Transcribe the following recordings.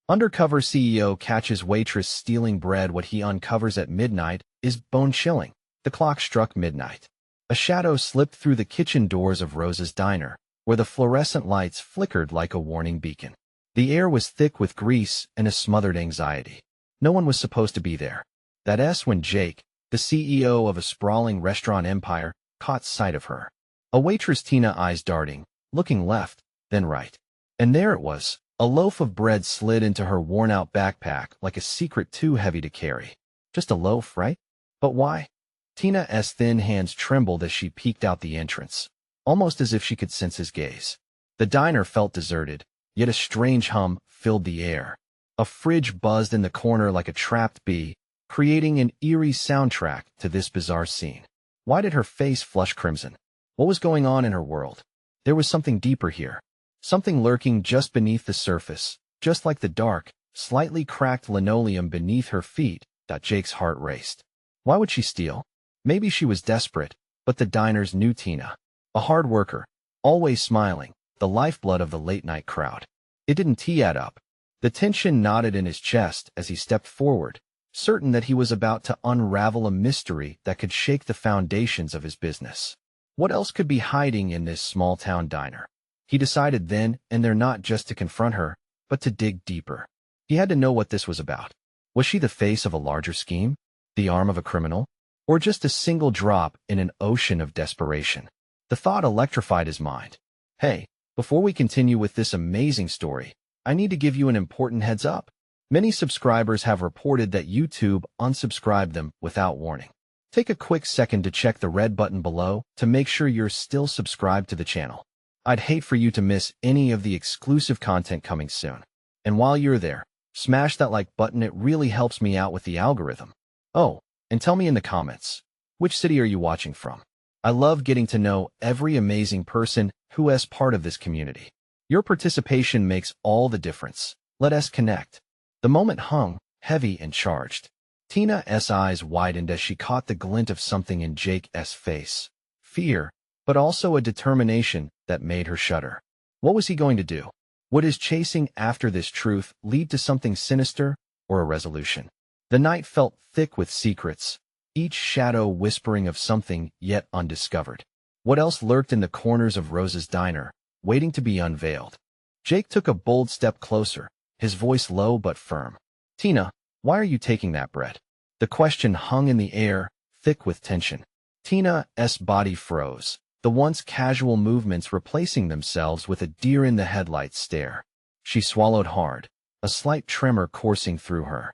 Undercover CEO catches waitress stealing bread. What he uncovers at midnight is bone-chilling. The clock struck midnight. A shadow slipped through the kitchen doors of Rose's diner, where the fluorescent lights flickered like a warning beacon. The air was thick with grease and a smothered anxiety. No one was supposed to be there. That's when Jake, the CEO of a sprawling restaurant empire, caught sight of her. A waitress, Tina, eyes darting, looking left, then right. And there it was. A loaf of bread slid into her worn-out backpack like a secret too heavy to carry. Just a loaf, right? But why? Tina's thin hands trembled as she peeked out the entrance, almost as if she could sense his gaze. The diner felt deserted, yet a strange hum filled the air. A fridge buzzed in the corner like a trapped bee, creating an eerie soundtrack to this bizarre scene. Why did her face flush crimson? What was going on in her world? There was something deeper here. Something lurking just beneath the surface, just like the dark, slightly cracked linoleum beneath her feet. Jake's heart raced. Why would she steal? Maybe she was desperate, but the diners knew Tina. A hard worker, always smiling, the lifeblood of the late-night crowd. It didn't add up. The tension knotted in his chest as he stepped forward, certain that he was about to unravel a mystery that could shake the foundations of his business. What else could be hiding in this small-town diner? He decided then and there not just to confront her, but to dig deeper. He had to know what this was about. Was she the face of a larger scheme? The arm of a criminal? Or just a single drop in an ocean of desperation? The thought electrified his mind. Hey, before we continue with this amazing story, I need to give you an important heads up. Many subscribers have reported that YouTube unsubscribed them without warning. Take a quick second to check the red button below to make sure you're still subscribed to the channel. I'd hate for you to miss any of the exclusive content coming soon. And while you're there, smash that like button. It really helps me out with the algorithm. Oh, and tell me in the comments, which city are you watching from? I love getting to know every amazing person who is part of this community. Your participation makes all the difference. Let us connect. The moment hung, heavy and charged. Tina's eyes widened as she caught the glint of something in Jake's face. Fear, but also a determination that made her shudder. What was he going to do? Would his chasing after this truth lead to something sinister or a resolution? The night felt thick with secrets, each shadow whispering of something yet undiscovered. What else lurked in the corners of Rose's diner, waiting to be unveiled? Jake took a bold step closer, his voice low but firm. Tina, why are you taking that bread? The question hung in the air, thick with tension. Tina's body froze, the once casual movements replacing themselves with a deer-in-the-headlights stare. She swallowed hard, a slight tremor coursing through her.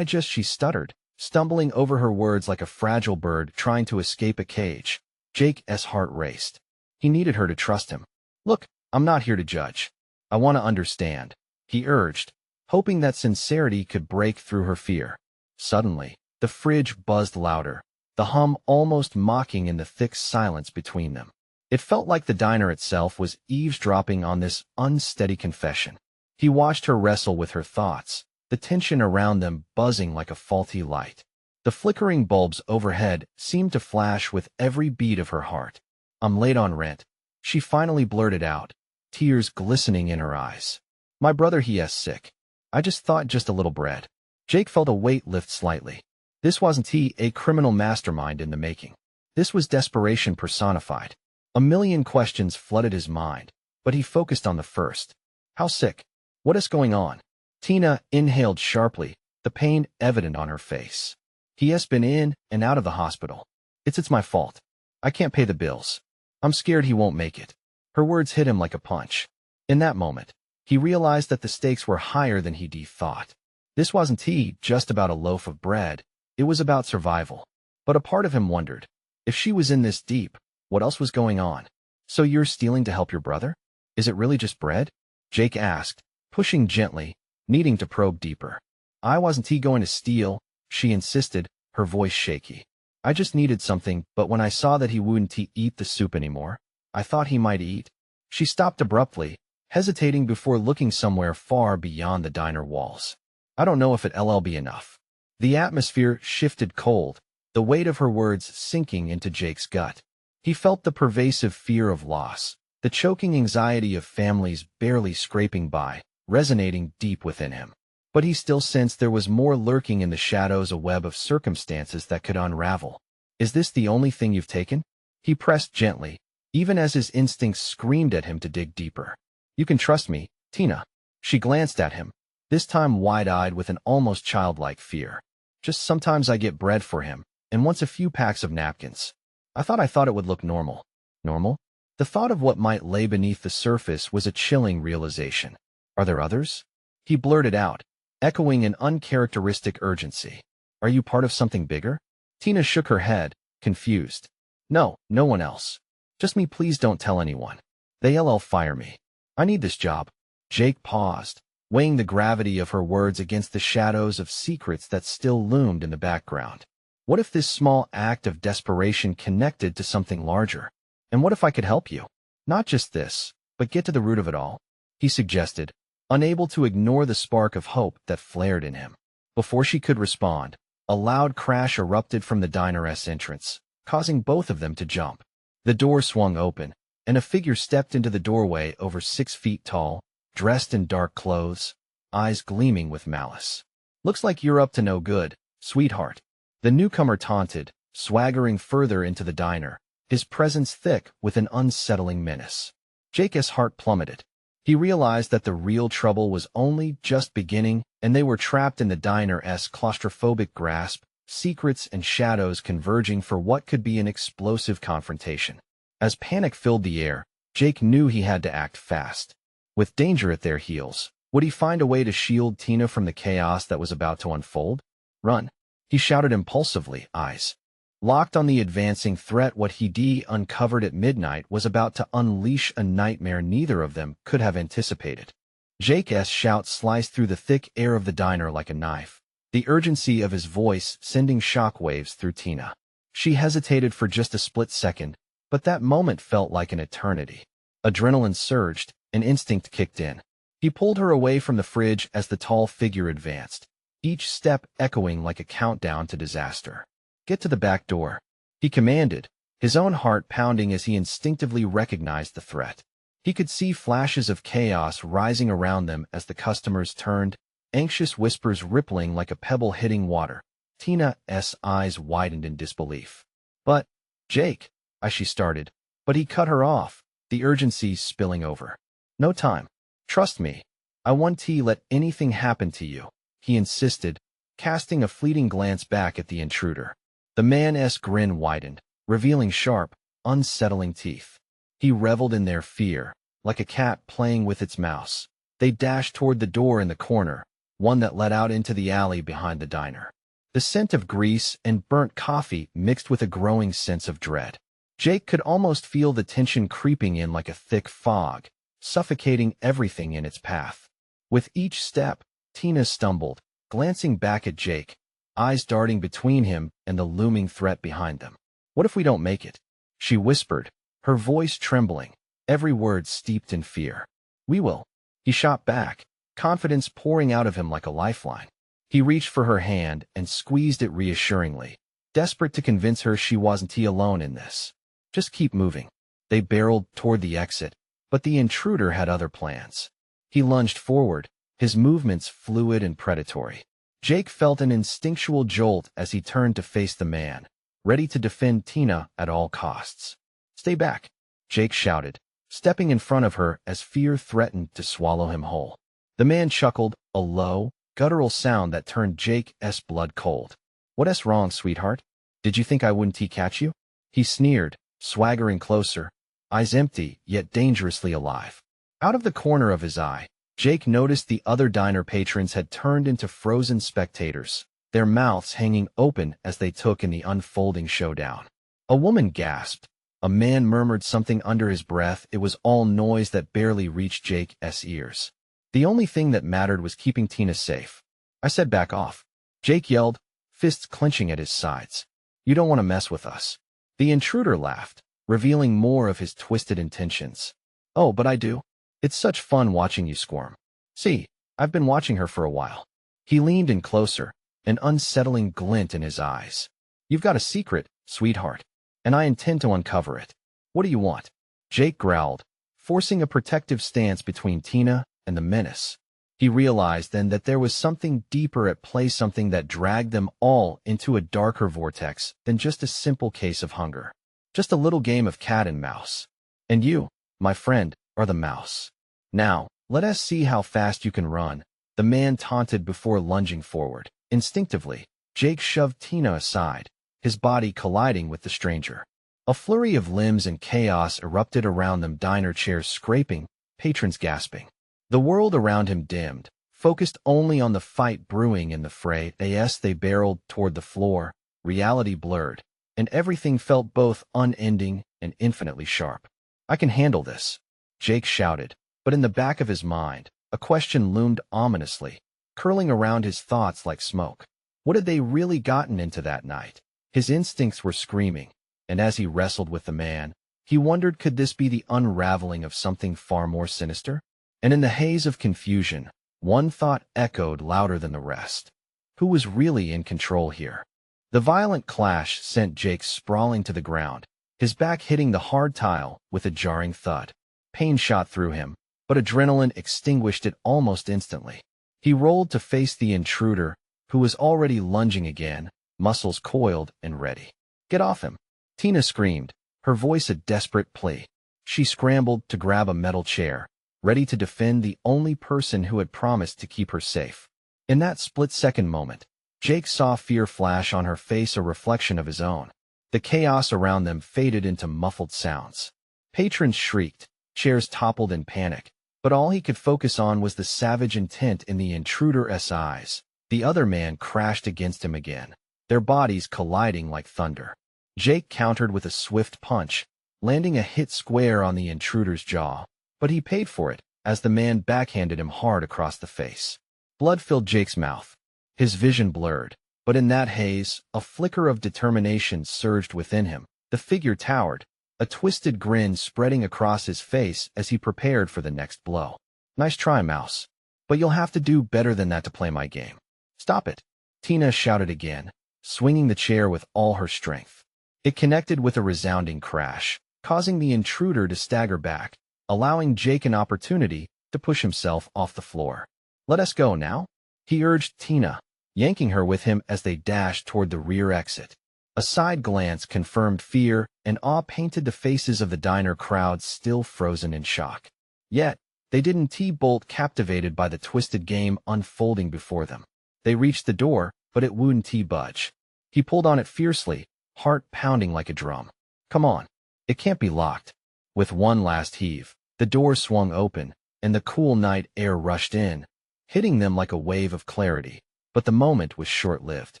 She stuttered, stumbling over her words like a fragile bird trying to escape a cage. Jake's heart raced. He needed her to trust him. Look, I'm not here to judge. I want to understand, he urged, hoping that sincerity could break through her fear. Suddenly, the fridge buzzed louder, the hum almost mocking in the thick silence between them. It felt like the diner itself was eavesdropping on this unsteady confession. He watched her wrestle with her thoughts, the tension around them buzzing like a faulty light. The flickering bulbs overhead seemed to flash with every beat of her heart. I'm late on rent, she finally blurted out, tears glistening in her eyes. My brother, he's sick. I just thought just a little bread. Jake felt a weight lift slightly. This wasn't a criminal mastermind in the making. This was desperation personified. A million questions flooded his mind, but he focused on the first. How sick? What is going on? Tina inhaled sharply, the pain evident on her face. He has been in and out of the hospital. It's my fault. I can't pay the bills. I'm scared he won't make it. Her words hit him like a punch. In that moment, he realized that the stakes were higher than he'd thought. This wasn't just about a loaf of bread. It was about survival. But a part of him wondered, if she was in this deep, what else was going on? So you're stealing to help your brother? Is it really just bread? Jake asked, pushing gently, needing to probe deeper. I wasn't going to steal, she insisted, her voice shaky. I just needed something, but when I saw that he wouldn't eat the soup anymore, I thought he might eat. She stopped abruptly, hesitating before looking somewhere far beyond the diner walls. I don't know if it'll be enough. The atmosphere shifted cold, the weight of her words sinking into Jake's gut. He felt the pervasive fear of loss, the choking anxiety of families barely scraping by, resonating deep within him. But he still sensed there was more lurking in the shadows, a web of circumstances that could unravel. Is this the only thing you've taken? He pressed gently, even as his instincts screamed at him to dig deeper. You can trust me, Tina. She glanced at him, this time wide-eyed with an almost childlike fear. Just sometimes I get bread for him, and once a few packs of napkins. I thought it would look normal. Normal? The thought of what might lay beneath the surface was a chilling realization. Are there others? He blurted out, echoing an uncharacteristic urgency. Are you part of something bigger? Tina shook her head, confused. No, no one else. Just me, please don't tell anyone. They'll fire me. I need this job. Jake paused, weighing the gravity of her words against the shadows of secrets that still loomed in the background. What if this small act of desperation connected to something larger? And what if I could help you? Not just this, but get to the root of it all, he suggested, unable to ignore the spark of hope that flared in him. Before she could respond, a loud crash erupted from the diner's entrance, causing both of them to jump. The door swung open, and a figure stepped into the doorway over 6 feet tall, dressed in dark clothes, eyes gleaming with malice. Looks like you're up to no good, sweetheart. The newcomer taunted, swaggering further into the diner, his presence thick with an unsettling menace. Jake's heart plummeted. He realized that the real trouble was only just beginning, and they were trapped in the diner's claustrophobic grasp, secrets and shadows converging for what could be an explosive confrontation. As panic filled the air, Jake knew he had to act fast. With danger at their heels, would he find a way to shield Tina from the chaos that was about to unfold? Run, he shouted impulsively, eyes locked on the advancing threat. What he uncovered at midnight was about to unleash a nightmare neither of them could have anticipated. Jake's shout sliced through the thick air of the diner like a knife, the urgency of his voice sending shockwaves through Tina. She hesitated for just a split second, but that moment felt like an eternity. Adrenaline surged, and instinct kicked in. He pulled her away from the fridge as the tall figure advanced, each step echoing like a countdown to disaster. Get to the back door, he commanded, his own heart pounding as he instinctively recognized the threat. He could see flashes of chaos rising around them as the customers turned, anxious whispers rippling like a pebble hitting water. Tina's eyes widened in disbelief. But, Jake, she started, but he cut her off, the urgency spilling over. No time. Trust me. I won't let anything happen to you, he insisted, casting a fleeting glance back at the intruder. The man's grin widened, revealing sharp, unsettling teeth. He reveled in their fear, like a cat playing with its mouse. They dashed toward the door in the corner, one that led out into the alley behind the diner. The scent of grease and burnt coffee mixed with a growing sense of dread. Jake could almost feel the tension creeping in like a thick fog, suffocating everything in its path. With each step, Tina stumbled, glancing back at Jake, eyes darting between him and the looming threat behind them. What if we don't make it? She whispered, her voice trembling, every word steeped in fear. We will. He shot back, confidence pouring out of him like a lifeline. He reached for her hand and squeezed it reassuringly, desperate to convince her she wasn't alone in this. Just keep moving. They barreled toward the exit, but the intruder had other plans. He lunged forward, his movements fluid and predatory. Jake felt an instinctual jolt as he turned to face the man, ready to defend Tina at all costs. Stay back, Jake shouted, stepping in front of her as fear threatened to swallow him whole. The man chuckled, a low, guttural sound that turned Jake's blood cold. What's wrong, sweetheart? Did you think I wouldn't catch you? He sneered, swaggering closer, eyes empty yet dangerously alive. Out of the corner of his eye, Jake noticed the other diner patrons had turned into frozen spectators, their mouths hanging open as they took in the unfolding showdown. A woman gasped. A man murmured something under his breath. It was all noise that barely reached Jake's ears. The only thing that mattered was keeping Tina safe. I said back off. Jake yelled, fists clenching at his sides. You don't want to mess with us. The intruder laughed, revealing more of his twisted intentions. Oh, but I do. It's such fun watching you squirm. See, I've been watching her for a while. He leaned in closer, an unsettling glint in his eyes. You've got a secret, sweetheart, and I intend to uncover it. What do you want? Jake growled, forcing a protective stance between Tina and the menace. He realized then that there was something deeper at play, something that dragged them all into a darker vortex than just a simple case of hunger. Just a little game of cat and mouse. And you, my friend, are the mouse. Now, let us see how fast you can run, the man taunted before lunging forward. Instinctively, Jake shoved Tina aside, his body colliding with the stranger. A flurry of limbs and chaos erupted around them, diner chairs scraping, patrons gasping. The world around him dimmed, focused only on the fight brewing in the fray. As they barreled toward the floor, reality blurred, and everything felt both unending and infinitely sharp. I can handle this, Jake shouted, but in the back of his mind, a question loomed ominously, curling around his thoughts like smoke. What had they really gotten into that night? His instincts were screaming, and as he wrestled with the man, he wondered, could this be the unraveling of something far more sinister? And in the haze of confusion, one thought echoed louder than the rest. Who was really in control here? The violent clash sent Jake sprawling to the ground, his back hitting the hard tile with a jarring thud. Pain shot through him, but adrenaline extinguished it almost instantly. He rolled to face the intruder, who was already lunging again, muscles coiled and ready. Get off him! Tina screamed, her voice a desperate plea. She scrambled to grab a metal chair, ready to defend the only person who had promised to keep her safe. In that split-second moment, Jake saw fear flash on her face, a reflection of his own. The chaos around them faded into muffled sounds. Patrons shrieked, chairs toppled in panic, but all he could focus on was the savage intent in the intruder's eyes. The other man crashed against him again, their bodies colliding like thunder. Jake countered with a swift punch, landing a hit square on the intruder's jaw. But he paid for it, as the man backhanded him hard across the face. Blood filled Jake's mouth. His vision blurred, but in that haze, a flicker of determination surged within him. The figure towered, a twisted grin spreading across his face as he prepared for the next blow. Nice try, Mouse. But you'll have to do better than that to play my game. Stop it, Tina shouted again, swinging the chair with all her strength. It connected with a resounding crash, causing the intruder to stagger back, allowing Jake an opportunity to push himself off the floor. Let us go now, he urged Tina, yanking her with him as they dashed toward the rear exit. A side glance confirmed fear and awe painted the faces of the diner crowd, still frozen in shock. Yet, they didn't T-bolt, captivated by the twisted game unfolding before them. They reached the door, but it wouldn't T-budge. He pulled on it fiercely, heart pounding like a drum. Come on, it can't be locked. With one last heave, the door swung open, and the cool night air rushed in, hitting them like a wave of clarity. But the moment was short-lived.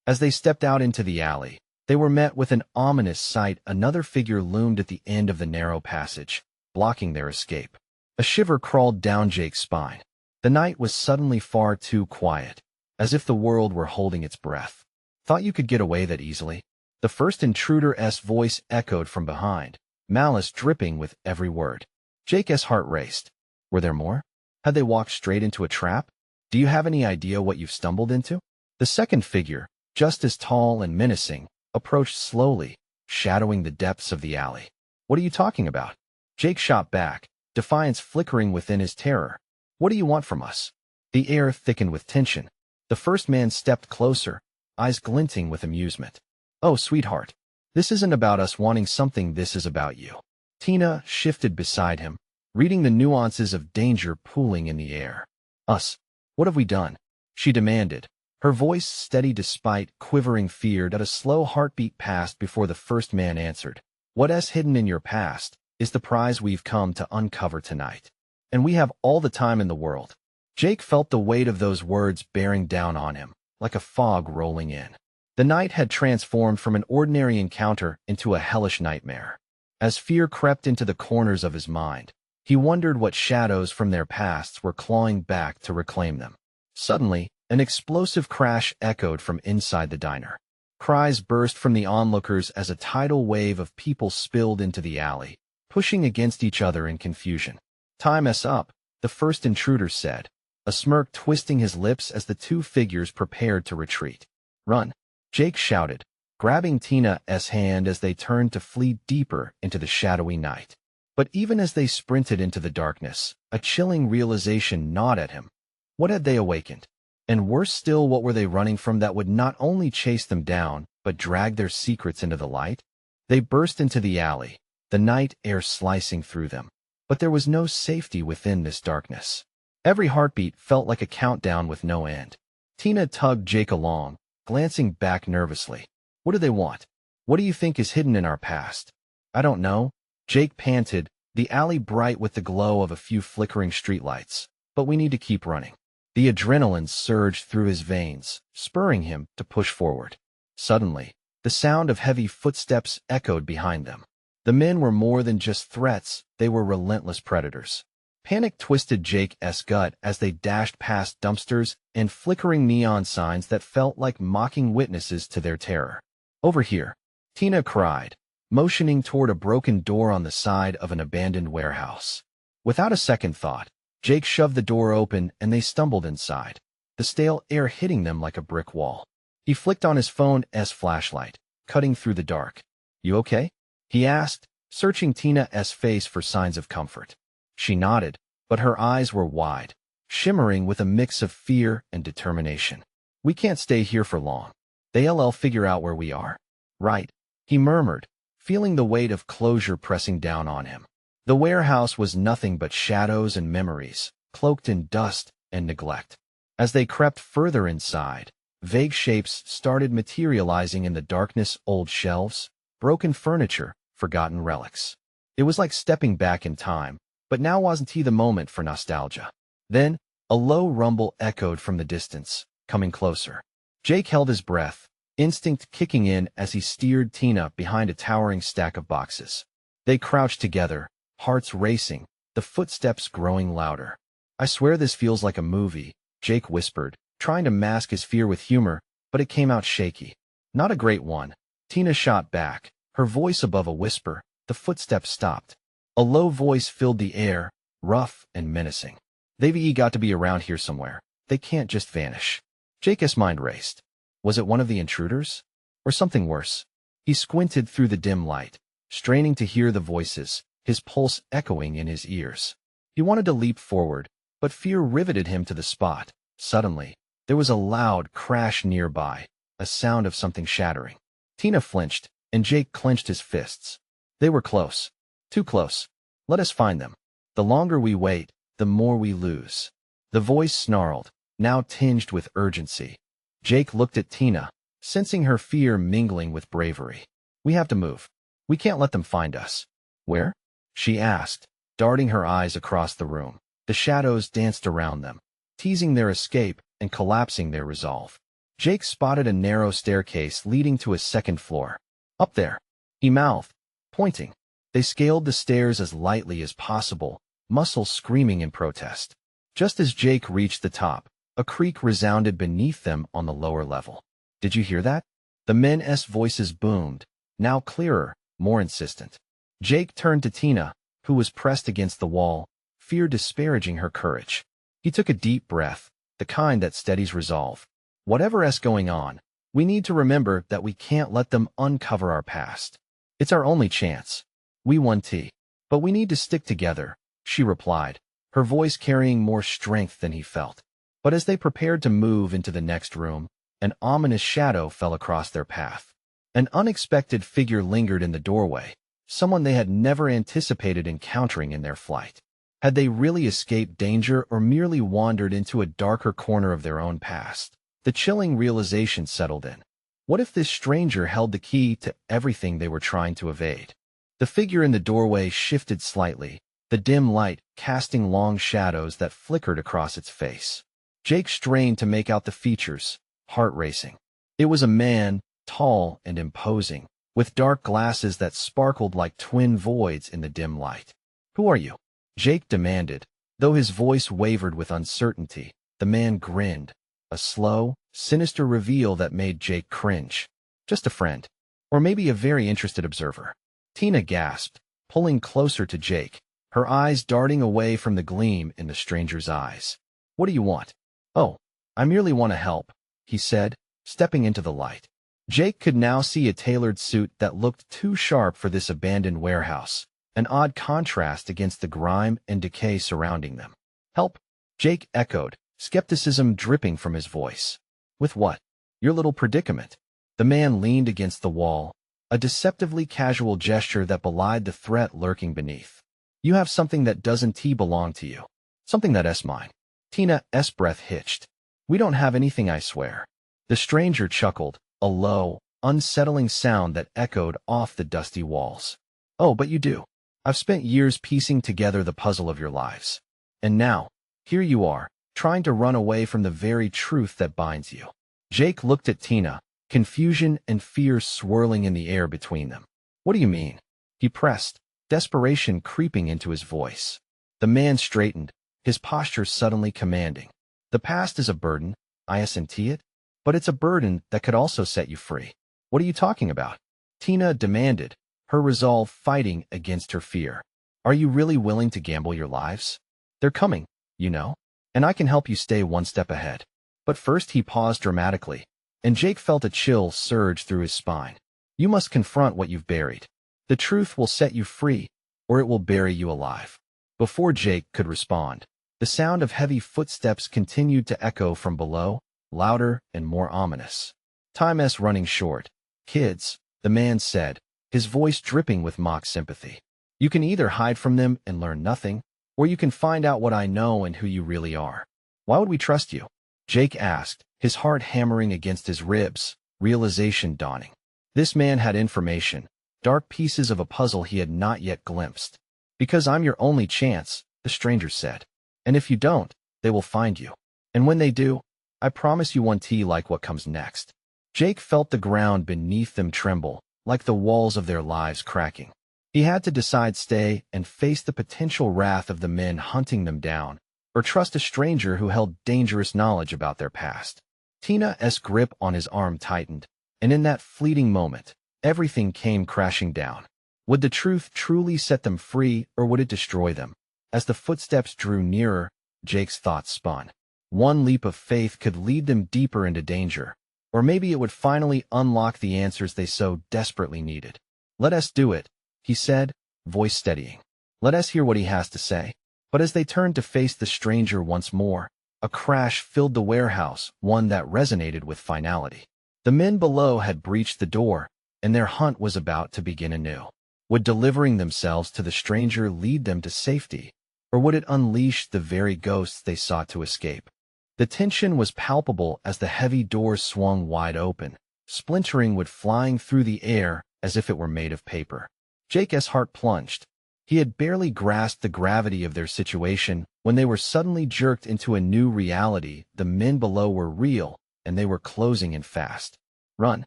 As they stepped out into the alley, they were met with an ominous sight. Another figure loomed at the end of the narrow passage, blocking their escape. A shiver crawled down Jake's spine. The night was suddenly far too quiet, as if the world were holding its breath. Thought you could get away that easily? The first intruder's voice echoed from behind, malice dripping with every word. Jake's heart raced. Were there more? Had they walked straight into a trap? Do you have any idea what you've stumbled into? The second figure, just as tall and menacing, approached slowly, shadowing the depths of the alley. What are you talking about? Jake shot back, defiance flickering within his terror. What do you want from us? The air thickened with tension. The first man stepped closer, eyes glinting with amusement. Oh, sweetheart, this isn't about us wanting something, this is about you. Tina shifted beside him, reading the nuances of danger pooling in the air. Us? What have we done? She demanded, her voice steady despite quivering fear. That a slow heartbeat passed before the first man answered. What's hidden in your past is the prize we've come to uncover tonight. And we have all the time in the world. Jake felt the weight of those words bearing down on him, like a fog rolling in. The night had transformed from an ordinary encounter into a hellish nightmare. As fear crept into the corners of his mind, he wondered what shadows from their pasts were clawing back to reclaim them. Suddenly, an explosive crash echoed from inside the diner. Cries burst from the onlookers as a tidal wave of people spilled into the alley, pushing against each other in confusion. Time's up, the first intruder said, a smirk twisting his lips as the two figures prepared to retreat. Run, Jake shouted, grabbing Tina's hand as they turned to flee deeper into the shadowy night. But even as they sprinted into the darkness, a chilling realization gnawed at him. What had they awakened? And worse still, what were they running from that would not only chase them down, but drag their secrets into the light? They burst into the alley, the night air slicing through them. But there was no safety within this darkness. Every heartbeat felt like a countdown with no end. Tina tugged Jake along, glancing back nervously. What do they want? What do you think is hidden in our past? I don't know, Jake panted, the alley bright with the glow of a few flickering streetlights. But we need to keep running. The adrenaline surged through his veins, spurring him to push forward. Suddenly, the sound of heavy footsteps echoed behind them. The men were more than just threats, they were relentless predators. Panic twisted Jake's gut as they dashed past dumpsters and flickering neon signs that felt like mocking witnesses to their terror. Over here, Tina cried, motioning toward a broken door on the side of an abandoned warehouse. Without a second thought, Jake shoved the door open and they stumbled inside, the stale air hitting them like a brick wall. He flicked on his phone's flashlight, cutting through the dark. You okay? He asked, searching Tina's face for signs of comfort. She nodded, but her eyes were wide, shimmering with a mix of fear and determination. We can't stay here for long. They'll figure out where we are. Right, he murmured, feeling the weight of closure pressing down on him. The warehouse was nothing but shadows and memories, cloaked in dust and neglect. As they crept further inside, vague shapes started materializing in the darkness, old shelves, broken furniture, forgotten relics. It was like stepping back in time, but now wasn't the moment for nostalgia. Then, a low rumble echoed from the distance, coming closer. Jake held his breath, instinct kicking in as he steered Tina behind a towering stack of boxes. They crouched together, hearts racing, the footsteps growing louder. I swear this feels like a movie, Jake whispered, trying to mask his fear with humor, but it came out shaky. Not a great one, Tina shot back, her voice above a whisper. The footsteps stopped. A low voice filled the air, rough and menacing. They've got to be around here somewhere. They can't just vanish. Jake's mind raced. Was it one of the intruders? Or something worse? He squinted through the dim light, straining to hear the voices, his pulse echoing in his ears. He wanted to leap forward, but fear riveted him to the spot. Suddenly, there was a loud crash nearby, a sound of something shattering. Tina flinched, and Jake clenched his fists. They were close. Too close. Let us find them. The longer we wait, the more we lose. The voice snarled, now tinged with urgency. Jake looked at Tina, sensing her fear mingling with bravery. We have to move. We can't let them find us. Where? She asked, darting her eyes across the room. The shadows danced around them, teasing their escape and collapsing their resolve. Jake spotted a narrow staircase leading to a second floor. Up there, he mouthed, pointing. They scaled the stairs as lightly as possible, muscles screaming in protest. Just as Jake reached the top, a creak resounded beneath them on the lower level. Did you hear that? The men's voices boomed, now clearer, more insistent. Jake turned to Tina, who was pressed against the wall, fear disparaging her courage. He took a deep breath, the kind that steadies resolve. Whatever's going on, we need to remember that we can't let them uncover our past. It's our only chance. We won tea. But we need to stick together, she replied, her voice carrying more strength than he felt. But as they prepared to move into the next room, an ominous shadow fell across their path. An unexpected figure lingered in the doorway, someone they had never anticipated encountering in their flight. Had they really escaped danger or merely wandered into a darker corner of their own past? The chilling realization settled in. What if this stranger held the key to everything they were trying to evade? The figure in the doorway shifted slightly, the dim light casting long shadows that flickered across its face. Jake strained to make out the features, heart racing. It was a man, tall and imposing, with dark glasses that sparkled like twin voids in the dim light. Who are you? Jake demanded. Though his voice wavered with uncertainty, the man grinned, a slow, sinister reveal that made Jake cringe. Just a friend. Or maybe a very interested observer. Tina gasped, pulling closer to Jake, her eyes darting away from the gleam in the stranger's eyes. What do you want? Oh, I merely want to help, he said, stepping into the light. Jake could now see a tailored suit that looked too sharp for this abandoned warehouse, an odd contrast against the grime and decay surrounding them. Help? Jake echoed, skepticism dripping from his voice. With what? Your little predicament. The man leaned against the wall, a deceptively casual gesture that belied the threat lurking beneath. You have something that doesn't belong to you. Something that's mine. Tina's breath hitched. We don't have anything, I swear. The stranger chuckled, a low, unsettling sound that echoed off the dusty walls. Oh, but you do. I've spent years piecing together the puzzle of your lives. And now, here you are, trying to run away from the very truth that binds you. Jake looked at Tina, confusion and fear swirling in the air between them. What do you mean? He pressed, desperation creeping into his voice. The man straightened, his posture suddenly commanding. The past is a burden, I assent it, but it's a burden that could also set you free. What are you talking about? Tina demanded, her resolve fighting against her fear. Are you really willing to gamble your lives? They're coming, you know, and I can help you stay one step ahead. But first he paused dramatically, and Jake felt a chill surge through his spine. You must confront what you've buried. The truth will set you free, or it will bury you alive. Before Jake could respond, the sound of heavy footsteps continued to echo from below, louder and more ominous. Time's running short. Kids, the man said, his voice dripping with mock sympathy. You can either hide from them and learn nothing, or you can find out what I know and who you really are. Why would we trust you? Jake asked, his heart hammering against his ribs, realization dawning. This man had information, dark pieces of a puzzle he had not yet glimpsed. Because I'm your only chance, the stranger said. And if you don't, they will find you. And when they do, I promise you one tea like what comes next. Jake felt the ground beneath them tremble, like the walls of their lives cracking. He had to decide stay and face the potential wrath of the men hunting them down, or trust a stranger who held dangerous knowledge about their past. Tina's grip on his arm tightened, and in that fleeting moment, everything came crashing down. Would the truth truly set them free, or would it destroy them? As the footsteps drew nearer, Jake's thoughts spun. One leap of faith could lead them deeper into danger, or maybe it would finally unlock the answers they so desperately needed. Let us do it, he said, voice steadying. Let us hear what he has to say. But as they turned to face the stranger once more, a crash filled the warehouse, one that resonated with finality. The men below had breached the door, and their hunt was about to begin anew. Would delivering themselves to the stranger lead them to safety, or would it unleash the very ghosts they sought to escape? The tension was palpable as the heavy doors swung wide open, splintering wood flying through the air as if it were made of paper. Jake's heart plunged. He had barely grasped the gravity of their situation when they were suddenly jerked into a new reality. The men below were real, and they were closing in fast. Run!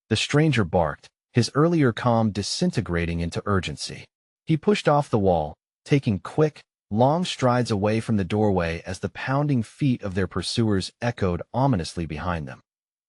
The stranger barked, his earlier calm disintegrating into urgency. He pushed off the wall, taking quick, long strides away from the doorway as the pounding feet of their pursuers echoed ominously behind them.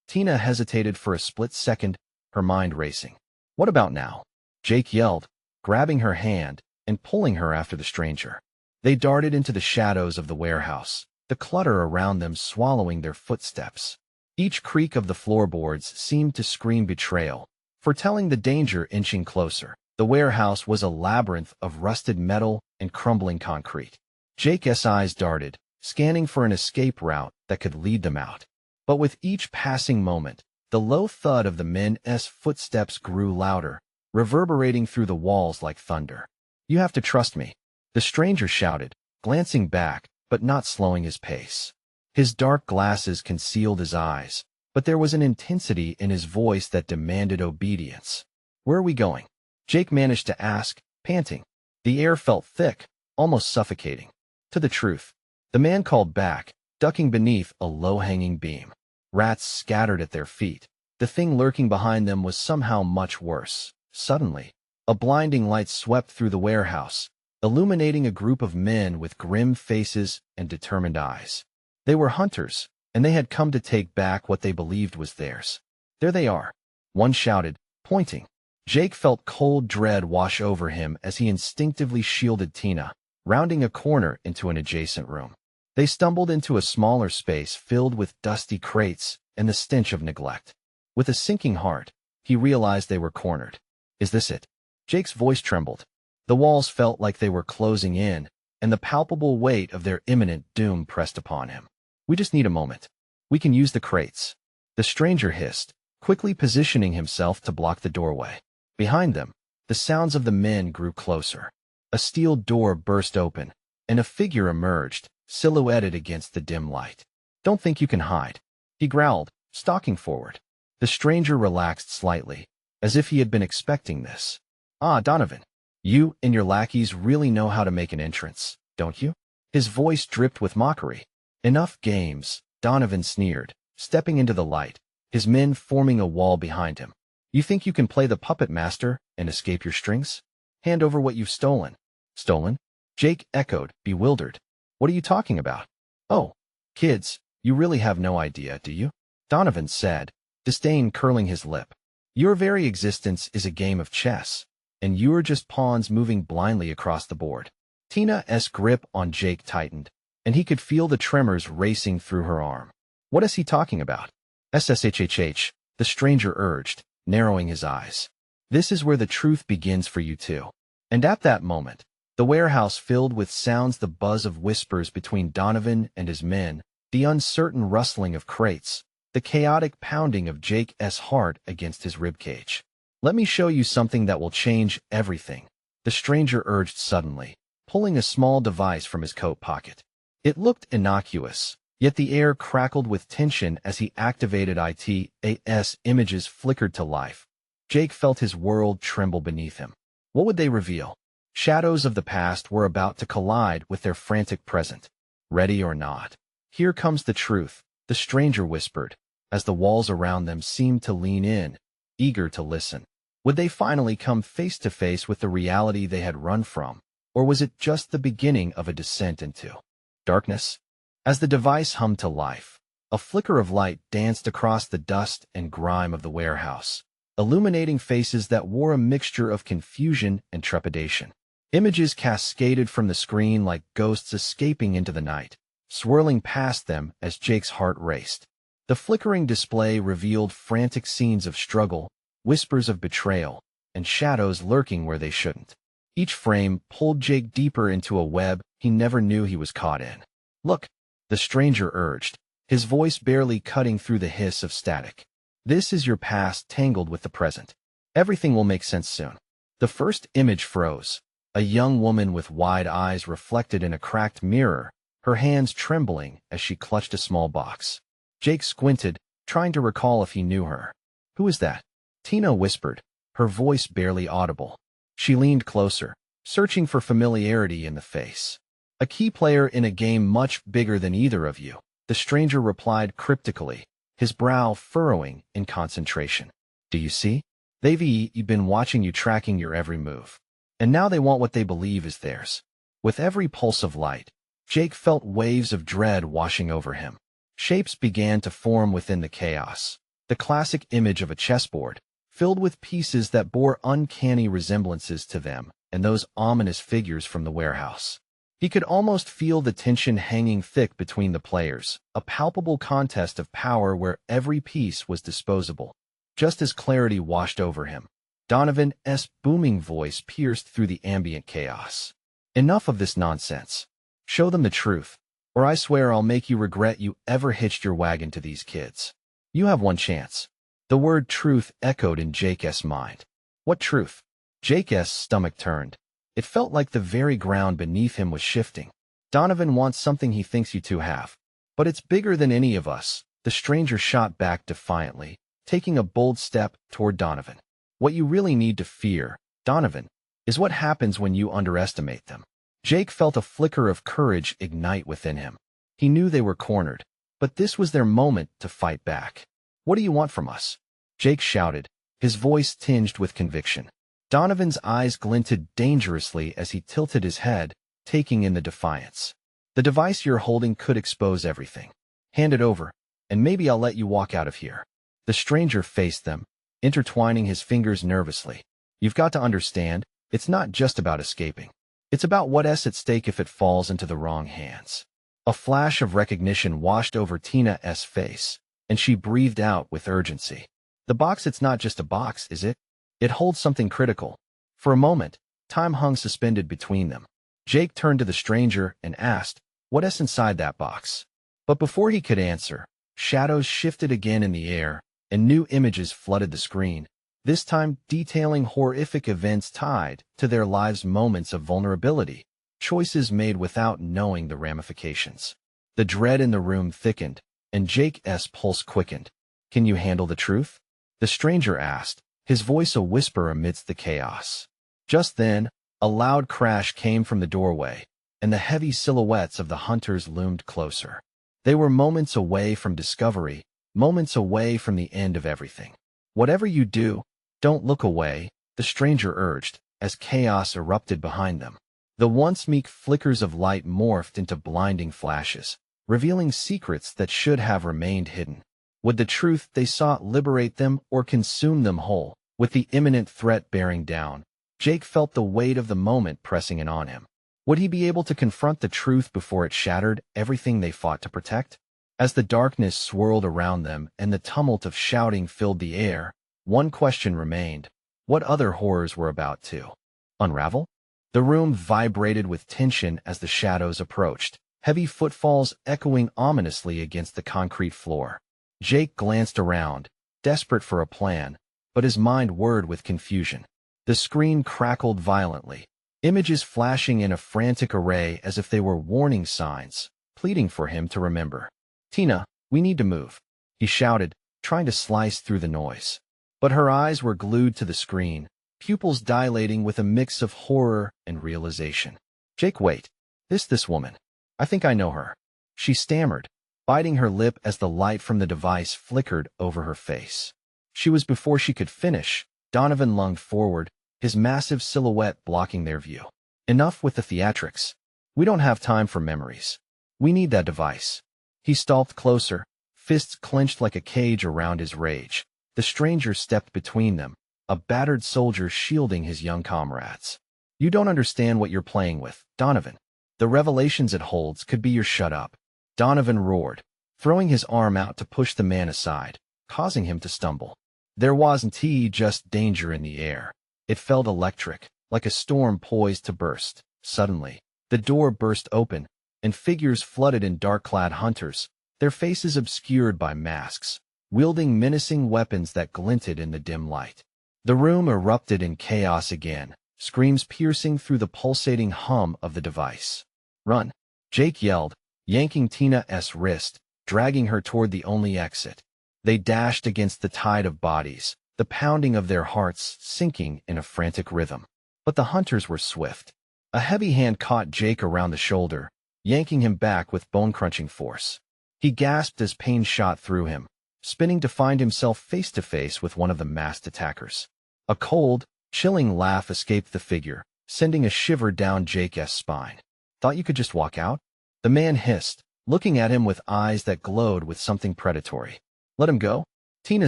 Tina hesitated for a split second, her mind racing. What about now? Jake yelled, grabbing her hand and pulling her after the stranger. They darted into the shadows of the warehouse, the clutter around them swallowing their footsteps. Each creak of the floorboards seemed to scream betrayal, foretelling the danger inching closer. The warehouse was a labyrinth of rusted metal and crumbling concrete. Jake's eyes darted, scanning for an escape route that could lead them out. But with each passing moment, the low thud of the men's footsteps grew louder, reverberating through the walls like thunder. You have to trust me, the stranger shouted, glancing back, but not slowing his pace. His dark glasses concealed his eyes, but there was an intensity in his voice that demanded obedience. Where are we going? Jake managed to ask, panting. The air felt thick, almost suffocating. To the truth, the man called back, ducking beneath a low-hanging beam. Rats scattered at their feet. The thing lurking behind them was somehow much worse. Suddenly, a blinding light swept through the warehouse, illuminating a group of men with grim faces and determined eyes. They were hunters, and they had come to take back what they believed was theirs. There they are, one shouted, pointing. Jake felt cold dread wash over him as he instinctively shielded Tina, rounding a corner into an adjacent room. They stumbled into a smaller space filled with dusty crates and the stench of neglect. With a sinking heart, he realized they were cornered. Is this it? Jake's voice trembled. The walls felt like they were closing in, and the palpable weight of their imminent doom pressed upon him. We just need a moment. We can use the crates. The stranger hissed, quickly positioning himself to block the doorway. Behind them, the sounds of the men grew closer. A steel door burst open, and a figure emerged, silhouetted against the dim light. Don't think you can hide, he growled, stalking forward. The stranger relaxed slightly, as if he had been expecting this. Ah, Donovan, you and your lackeys really know how to make an entrance, don't you? His voice dripped with mockery. Enough games, Donovan sneered, stepping into the light, his men forming a wall behind him. You think you can play the puppet master and escape your strings? Hand over what you've stolen. Stolen? Jake echoed, bewildered. What are you talking about? Oh, kids, you really have no idea, do you? Donovan said, disdain curling his lip. Your very existence is a game of chess, and you're just pawns moving blindly across the board. Tina's grip on Jake tightened, and he could feel the tremors racing through her arm. What is he talking about? SSHHH, the stranger urged, narrowing his eyes. This is where the truth begins for you too. And at that moment, the warehouse filled with sounds, the buzz of whispers between Donovan and his men, the uncertain rustling of crates, the chaotic pounding of Jake's heart against his ribcage. Let me show you something that will change everything, the stranger urged suddenly, pulling a small device from his coat pocket. It looked innocuous, yet the air crackled with tension as he activated it. As images flickered to life, Jake felt his world tremble beneath him. What would they reveal? Shadows of the past were about to collide with their frantic present. Ready or not. Here comes the truth, the stranger whispered, as the walls around them seemed to lean in, eager to listen. Would they finally come face to face with the reality they had run from, or was it just the beginning of a descent into darkness? As the device hummed to life, a flicker of light danced across the dust and grime of the warehouse, illuminating faces that wore a mixture of confusion and trepidation. Images cascaded from the screen like ghosts escaping into the night, swirling past them as Jake's heart raced. The flickering display revealed frantic scenes of struggle, whispers of betrayal, and shadows lurking where they shouldn't. Each frame pulled Jake deeper into a web he never knew he was caught in. Look, the stranger urged, his voice barely cutting through the hiss of static. This is your past tangled with the present. Everything will make sense soon. The first image froze. A young woman with wide eyes reflected in a cracked mirror, her hands trembling as she clutched a small box. Jake squinted, trying to recall if he knew her. Who is that? Tina whispered, her voice barely audible. She leaned closer, searching for familiarity in the face. A key player in a game much bigger than either of you, the stranger replied cryptically, his brow furrowing in concentration. Do you see? They've been watching you, tracking your every move. And now they want what they believe is theirs. With every pulse of light, Jake felt waves of dread washing over him. Shapes began to form within the chaos. The classic image of a chessboard, filled with pieces that bore uncanny resemblances to them and those ominous figures from the warehouse. He could almost feel the tension hanging thick between the players, a palpable contest of power where every piece was disposable. Just as clarity washed over him, Donovan's booming voice pierced through the ambient chaos. Enough of this nonsense. Show them the truth, or I swear I'll make you regret you ever hitched your wagon to these kids. You have one chance. The word truth echoed in Jake's mind. What truth? Jake's stomach turned. It felt like the very ground beneath him was shifting. Donovan wants something he thinks you two have. But it's bigger than any of us, the stranger shot back defiantly, taking a bold step toward Donovan. What you really need to fear, Donovan, is what happens when you underestimate them. Jake felt a flicker of courage ignite within him. He knew they were cornered, but this was their moment to fight back. What do you want from us? Jake shouted, his voice tinged with conviction. Donovan's eyes glinted dangerously as he tilted his head, taking in the defiance. The device you're holding could expose everything. Hand it over, and maybe I'll let you walk out of here. The stranger faced them, intertwining his fingers nervously. You've got to understand, it's not just about escaping. It's about what's at stake if it falls into the wrong hands. A flash of recognition washed over Tina's face, and she breathed out with urgency. The box, it's not just a box, is it? It holds something critical. For a moment, time hung suspended between them. Jake turned to the stranger and asked, what's inside that box? But before he could answer, shadows shifted again in the air, and new images flooded the screen, this time detailing horrific events tied to their lives' moments of vulnerability, choices made without knowing the ramifications. The dread in the room thickened, and Jake's pulse quickened. "Can you handle the truth?" the stranger asked, his voice a whisper amidst the chaos. Just then, a loud crash came from the doorway, and the heavy silhouettes of the hunters loomed closer. They were moments away from discovery, moments away from the end of everything. "Whatever you do, don't look away," the stranger urged, as chaos erupted behind them. The once meek flickers of light morphed into blinding flashes, revealing secrets that should have remained hidden. Would the truth they sought liberate them or consume them whole? With the imminent threat bearing down, Jake felt the weight of the moment pressing in on him. Would he be able to confront the truth before it shattered everything they fought to protect? As the darkness swirled around them and the tumult of shouting filled the air, one question remained: what other horrors were about to unravel? The room vibrated with tension as the shadows approached, heavy footfalls echoing ominously against the concrete floor. Jake glanced around, desperate for a plan, but his mind whirred with confusion. The screen crackled violently, images flashing in a frantic array as if they were warning signs, pleading for him to remember. "Tina, we need to move," he shouted, trying to slice through the noise. But her eyes were glued to the screen, pupils dilating with a mix of horror and realization. "Jake, wait. This woman. I think I know her," she stammered, biting her lip as the light from the device flickered over her face. She was before she could finish. Donovan lunged forward, his massive silhouette blocking their view. "Enough with the theatrics. We don't have time for memories. We need that device." He stalked closer, fists clenched like a cage around his rage. The stranger stepped between them, a battered soldier shielding his young comrades. "You don't understand what you're playing with, Donovan. The revelations it holds could be your shut up," Donovan roared, throwing his arm out to push the man aside, causing him to stumble. There wasn't just danger in the air. It felt electric, like a storm poised to burst. Suddenly, the door burst open, and figures flooded in dark-clad hunters, their faces obscured by masks, wielding menacing weapons that glinted in the dim light. The room erupted in chaos again, screams piercing through the pulsating hum of the device. "Run!" Jake yelled, yanking Tina's wrist, dragging her toward the only exit. They dashed against the tide of bodies, the pounding of their hearts sinking in a frantic rhythm. But the hunters were swift. A heavy hand caught Jake around the shoulder, yanking him back with bone-crunching force. He gasped as pain shot through him, spinning to find himself face to face with one of the masked attackers. A cold, chilling laugh escaped the figure, sending a shiver down Jake's spine. "Thought you could just walk out?" the man hissed, looking at him with eyes that glowed with something predatory. "Let him go?" Tina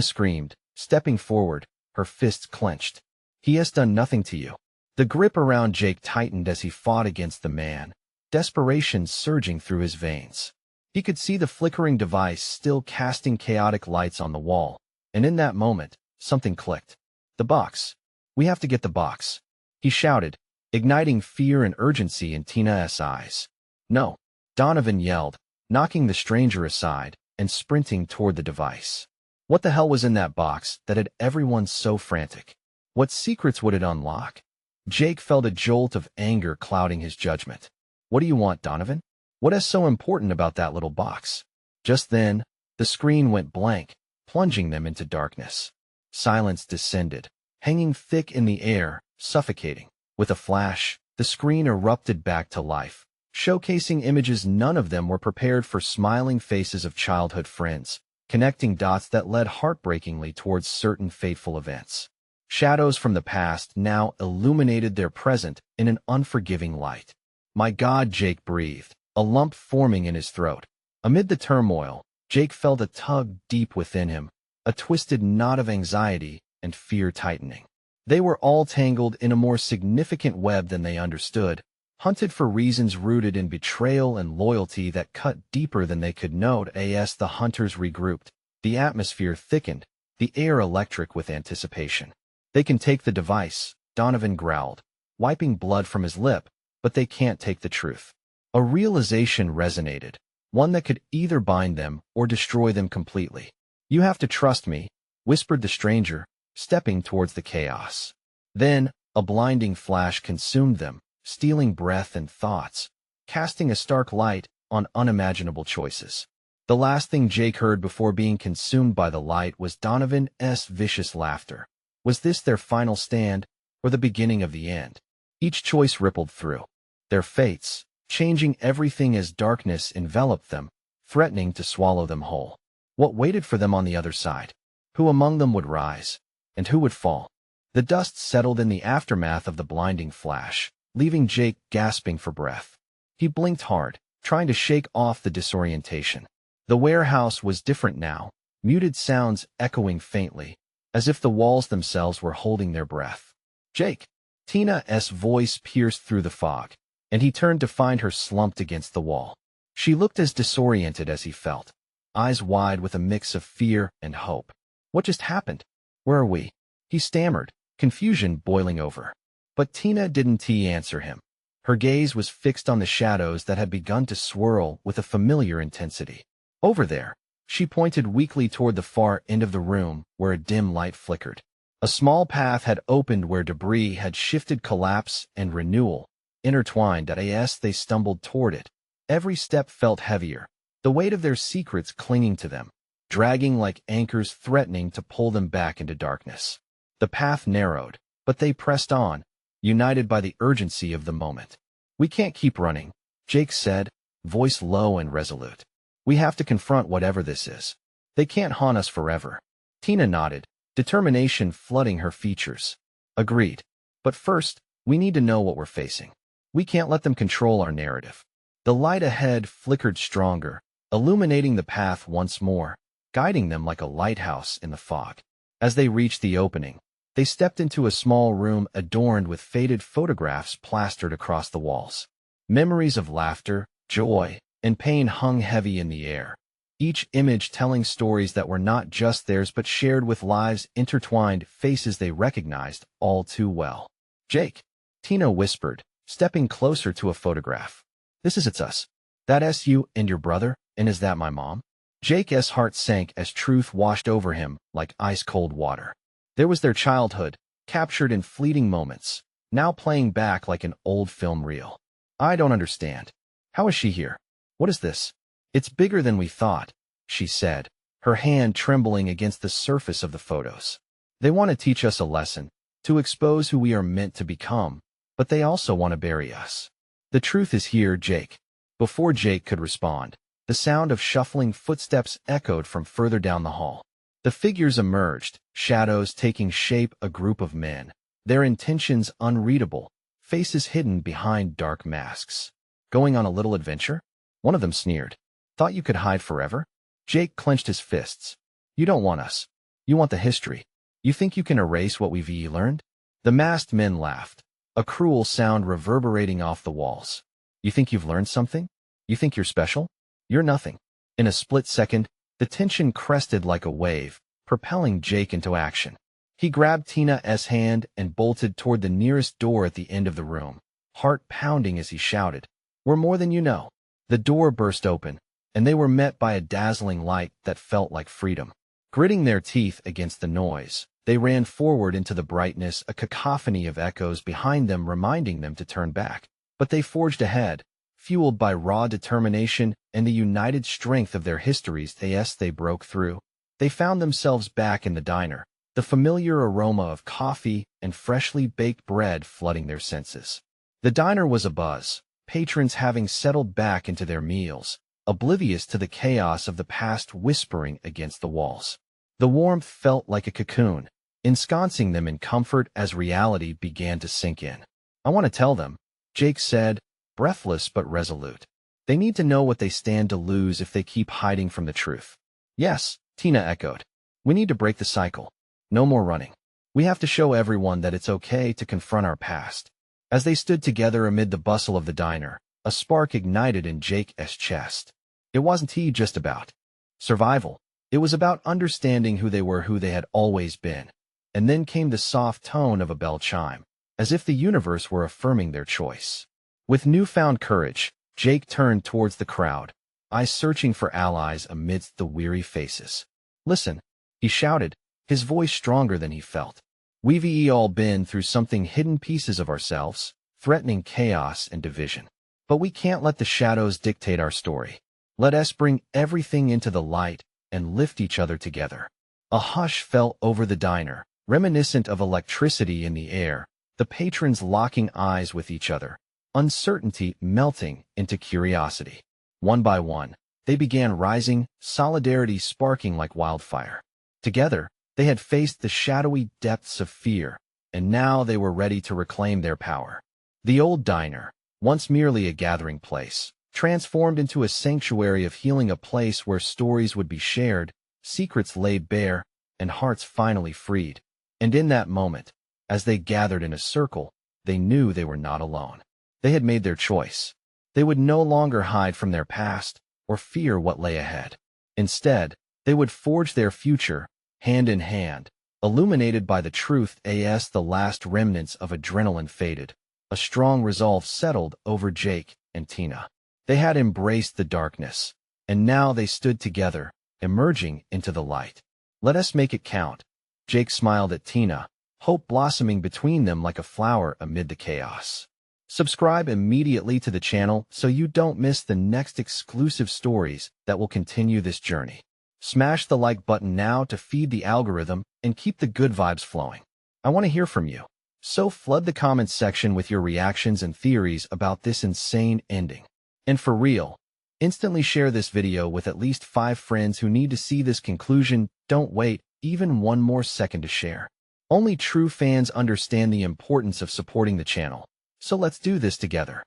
screamed, stepping forward, her fists clenched. "He has done nothing to you." The grip around Jake tightened as he fought against the man, desperation surging through his veins. He could see the flickering device still casting chaotic lights on the wall, and in that moment, something clicked. "The box. We have to get the box," he shouted, igniting fear and urgency in Tina's eyes. "No," Donovan yelled, knocking the stranger aside and sprinting toward the device. What the hell was in that box that had everyone so frantic? What secrets would it unlock? Jake felt a jolt of anger clouding his judgment. "What do you want, Donovan? What is so important about that little box?" Just then, the screen went blank, plunging them into darkness. Silence descended, hanging thick in the air, suffocating. With a flash, the screen erupted back to life, showcasing images none of them were prepared for: smiling faces of childhood friends, connecting dots that led heartbreakingly towards certain fateful events. Shadows from the past now illuminated their present in an unforgiving light. "My God," Jake breathed, a lump forming in his throat. Amid the turmoil, Jake felt a tug deep within him, a twisted knot of anxiety and fear tightening. They were all tangled in a more significant web than they understood, hunted for reasons rooted in betrayal and loyalty that cut deeper than they could note. As the hunters regrouped, the atmosphere thickened, the air electric with anticipation. "They can take the device," Donovan growled, wiping blood from his lip, "but they can't take the truth." A realization resonated, one that could either bind them or destroy them completely. "You have to trust me," whispered the stranger, stepping towards the chaos. Then, a blinding flash consumed them, stealing breath and thoughts, casting a stark light on unimaginable choices. The last thing Jake heard before being consumed by the light was Donovan's vicious laughter. Was this their final stand, or the beginning of the end? Each choice rippled through their fates, changing everything as darkness enveloped them, threatening to swallow them whole. What waited for them on the other side? Who among them would rise, and who would fall? The dust settled in the aftermath of the blinding flash, leaving Jake gasping for breath. He blinked hard, trying to shake off the disorientation. The warehouse was different now, muted sounds echoing faintly, as if the walls themselves were holding their breath. "Jake!" Tina's voice pierced through the fog, and he turned to find her slumped against the wall. She looked as disoriented as he felt, eyes wide with a mix of fear and hope. "What just happened? Where are we?" he stammered, confusion boiling over. But Tina didn't answer him. Her gaze was fixed on the shadows that had begun to swirl with a familiar intensity. "Over there." She pointed weakly toward the far end of the room where a dim light flickered. A small path had opened where debris had shifted, collapse and renewal, intertwined as they stumbled toward it. Every step felt heavier, the weight of their secrets clinging to them, dragging like anchors threatening to pull them back into darkness. The path narrowed, but they pressed on, united by the urgency of the moment. "We can't keep running," Jake said, voice low and resolute. "We have to confront whatever this is. They can't haunt us forever." Tina nodded, determination flooding her features. "Agreed. But first, we need to know what we're facing. We can't let them control our narrative." The light ahead flickered stronger, illuminating the path once more, guiding them like a lighthouse in the fog. As they reached the opening, they stepped into a small room adorned with faded photographs plastered across the walls. Memories of laughter, joy, and pain hung heavy in the air, each image telling stories that were not just theirs but shared with lives intertwined, faces they recognized all too well. "Jake," Tina whispered, stepping closer to a photograph. It's us. That's you and your brother, and is that my mom?" Jake's heart sank as truth washed over him like ice-cold water. There was their childhood, captured in fleeting moments, now playing back like an old film reel. "I don't understand. How is she here? What is this?" "It's bigger than we thought," she said, her hand trembling against the surface of the photos. "They want to teach us a lesson, to expose who we are meant to become, but they also want to bury us." "The truth is here, Jake." Before Jake could respond, the sound of shuffling footsteps echoed from further down the hall. The figures emerged, shadows taking shape, a group of men, their intentions unreadable, faces hidden behind dark masks. "Going on a little adventure?" One of them sneered. "Thought you could hide forever?" Jake clenched his fists. "You don't want us. You want the history. You think you can erase what we've learned?" The masked men laughed, a cruel sound reverberating off the walls. "You think you've learned something? You think you're special? You're nothing." In a split second, the tension crested like a wave, propelling Jake into action. He grabbed Tina's hand and bolted toward the nearest door at the end of the room, heart pounding as he shouted, "We're more than you know." The door burst open, and they were met by a dazzling light that felt like freedom. Gritting their teeth against the noise, they ran forward into the brightness, a cacophony of echoes behind them reminding them to turn back. But they forged ahead, fueled by raw determination and the united strength of their histories. They broke through. They found themselves back in the diner, the familiar aroma of coffee and freshly baked bread flooding their senses. The diner was abuzz, patrons having settled back into their meals, oblivious to the chaos of the past whispering against the walls. The warmth felt like a cocoon, ensconcing them in comfort as reality began to sink in. "I want to tell them," Jake said, breathless but resolute. "They need to know what they stand to lose if they keep hiding from the truth." "Yes," Tina echoed. "We need to break the cycle. No more running. We have to show everyone that it's okay to confront our past." As they stood together amid the bustle of the diner, a spark ignited in Jake's chest. It wasn't just about survival. It was about understanding who they were, who they had always been. And then came the soft tone of a bell chime, as if the universe were affirming their choice. With newfound courage, Jake turned towards the crowd, eyes searching for allies amidst the weary faces. "Listen," he shouted, his voice stronger than he felt. "We've all been through something, hidden pieces of ourselves, threatening chaos and division. But we can't let the shadows dictate our story. Let us bring everything into the light and lift each other together." A hush fell over the diner, reminiscent of electricity in the air, the patrons locking eyes with each other, uncertainty melting into curiosity. One by one, they began rising, solidarity sparking like wildfire. Together, they had faced the shadowy depths of fear, and now they were ready to reclaim their power. The old diner, once merely a gathering place, transformed into a sanctuary of healing, a place where stories would be shared, secrets laid bare, and hearts finally freed. And in that moment, as they gathered in a circle, they knew they were not alone. They had made their choice. They would no longer hide from their past or fear what lay ahead. Instead, they would forge their future, hand in hand, illuminated by the truth. As the last remnants of adrenaline faded, a strong resolve settled over Jake and Tina. They had embraced the darkness, and now they stood together, emerging into the light. "Let us make it count." Jake smiled at Tina, hope blossoming between them like a flower amid the chaos. Subscribe immediately to the channel so you don't miss the next exclusive stories that will continue this journey. Smash the like button now to feed the algorithm and keep the good vibes flowing. I want to hear from you, so flood the comments section with your reactions and theories about this insane ending. And for real, instantly share this video with at least 5 friends who need to see this conclusion. Don't wait even one more second to share. Only true fans understand the importance of supporting the channel, so let's do this together.